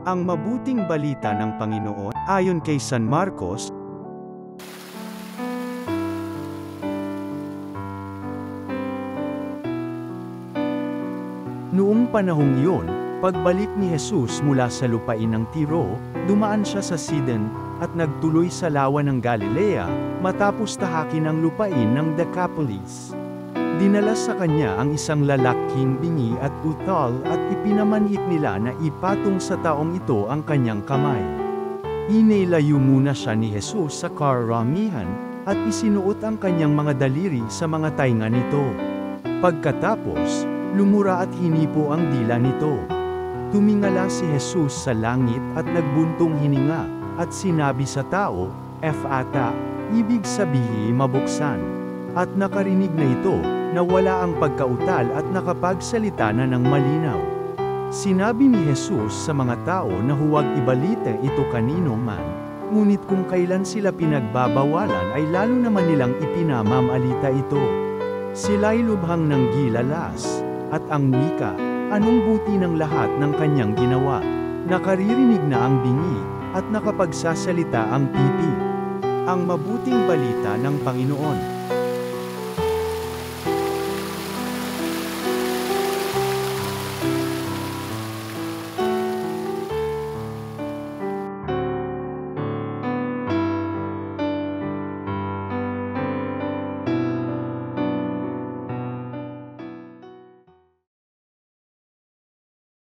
Ang mabuting balita ng Panginoon, ayon kay San Marcos. Noong panahong iyon, pagbalik ni Jesus mula sa lupain ng Tiro, dumaan siya sa Sidon, at nagtuloy sa lawa ng Galilea, matapos tahakin ang lupain ng Decapolis. Dinala sa kanya ang isang lalaking bingi at utal at ipinamanhik nila na ipatong sa taong ito ang kanyang kamay. Inilayo muna siya ni Jesus sa karamihan, at isinuot ang kanyang mga daliri sa mga tainga nito. Pagkatapos, lumura at hinipo ang dila nito. Tumingala si Jesus sa langit at nagbuntong hininga, at sinabi sa tao, Ephata, ibig sabihin mabuksan. At nakarinig na ito, na wala ang pagkautal at nakapagsalita na ng malinaw. Sinabi ni Jesus sa mga tao na huwag ibalita ito kanino man, ngunit kung kailan sila pinagbabawalan ay lalo naman nilang ipinamamalita ito. Sila'y lubhang ng gilalas, at ang wika, anong buti ng lahat ng kanyang ginawa. Nakaririnig na ang bingi, at nakapagsasalita ang pipi. Ang mabuting balita ng Panginoon.